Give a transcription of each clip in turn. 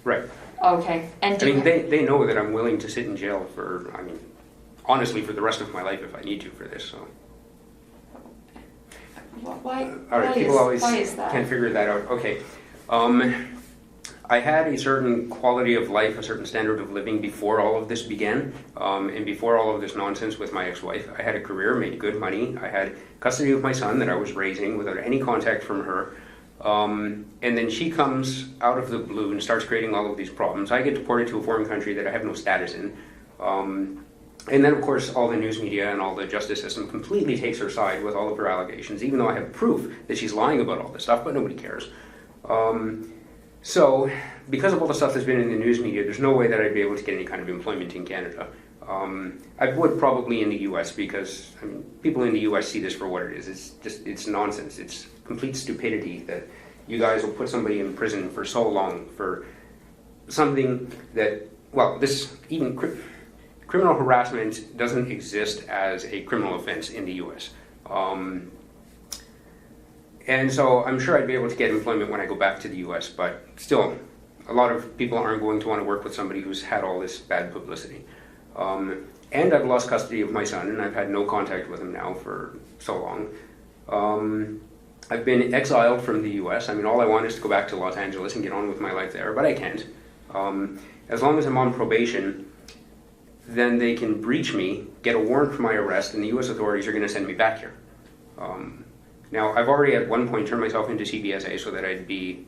Right. Okay. And I mean, they know that I'm willing to sit in jail for, I mean, honestly, for the rest of my life if I need to for this, so. Why, All right, why is that? Can't figure that out. Okay. I had a certain quality of life, a certain standard of living before all of this began, and before all of this nonsense with my ex-wife. I had a career, made good money. I had custody of my son that I was raising without any contact from her. And then she comes out of the blue and starts creating all of these problems. I get deported to a foreign country that I have no status in. And then, of course, all the news media and all the justice system completely takes her side with all of her allegations, even though I have proof that she's lying about all this stuff, but nobody cares. So, because of all the stuff that's been in the news media, there's no way that I'd be able to get any kind of employment in Canada. I would probably in the US because, I mean, people in the US see this for what it is. It's nonsense. It's complete stupidity that you guys will put somebody in prison for so long for something that, well, criminal harassment doesn't exist as a criminal offense in the US. And so I'm sure I'd be able to get employment when I go back to the US, but still, a lot of people aren't going to want to work with somebody who's had all this bad publicity. And I've lost custody of my son, and I've had no contact with him now for so long. I've been exiled from the US. I mean, all I want is to go back to Los Angeles and get on with my life there, but I can't. As long as I'm on probation, then they can breach me, get a warrant for my arrest, and the US authorities are going to send me back here. Now, I've already at one point turned myself into CBSA so that I'd be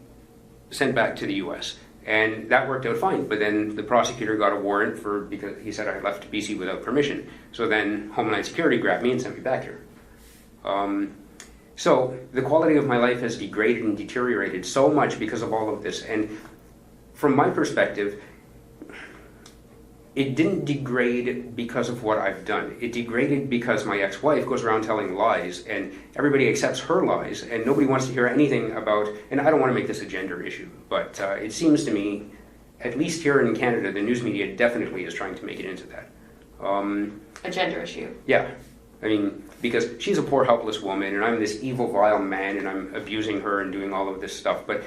sent back to the US. And that worked out fine, but then the prosecutor got a warrant because he said I left BC without permission. So then Homeland Security grabbed me and sent me back here. So the quality of my life has degraded and deteriorated so much because of all of this. And from my perspective, it didn't degrade because of what I've done. It degraded because my ex-wife goes around telling lies, and everybody accepts her lies, and nobody wants to hear anything about, and I don't want to make this a gender issue, but it seems to me, at least here in Canada, the news media definitely is trying to make it into that. A gender issue? Yeah. I mean, because she's a poor, helpless woman, and I'm this evil, vile man, and I'm abusing her and doing all of this stuff, but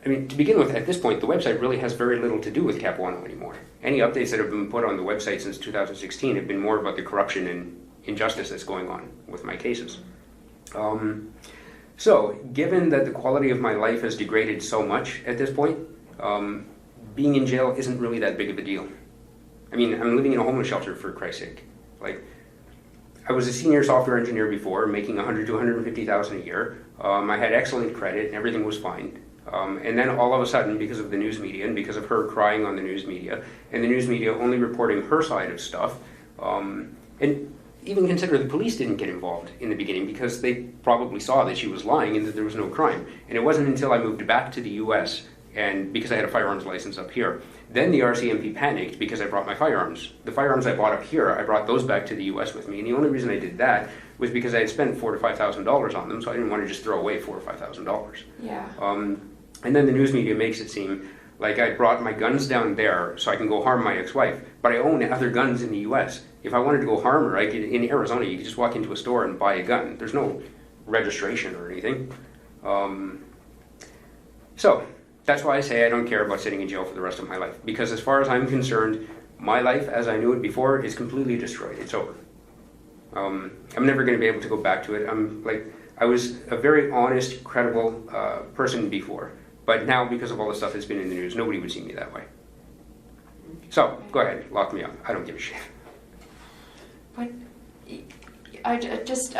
I mean, to begin with, at this point, the website really has very little to do with Cap 1 anymore. Any updates that have been put on the website since 2016 have been more about the corruption and injustice that's going on with my cases. So, given that the quality of my life has degraded so much at this point, being in jail isn't really that big of a deal. I mean, I'm living in a homeless shelter, for Christ's sake. Like, I was a senior software engineer before, making $100,000 to $150,000 a year. I had excellent credit, and everything was fine. And then all of a sudden, because of the news media and because of her crying on the news media, and the news media only reporting her side of stuff, and even consider the police didn't get involved in the beginning because they probably saw that she was lying and that there was no crime. And it wasn't until I moved back to the US, and because I had a firearms license up here, then the RCMP panicked because I brought my firearms. The firearms I bought up here, I brought those back to the US with me, and the only reason I did that was because I had spent $4,000 to $5,000 on them, so I didn't want to just throw away $4,000 or $5,000. Yeah. And then the news media makes it seem like I brought my guns down there so I can go harm my ex-wife, but I own other guns in the US. If I wanted to go harm her, in Arizona, you could just walk into a store and buy a gun. There's no registration or anything. So that's why I say I don't care about sitting in jail for the rest of my life, because as far as I'm concerned, my life as I knew it before is completely destroyed. It's over. I'm never going to be able to go back to it. I was a very honest, credible person before. But now, because of all the stuff that's been in the news, nobody would see me that way. So, go ahead, lock me up. I don't give a shit. But I just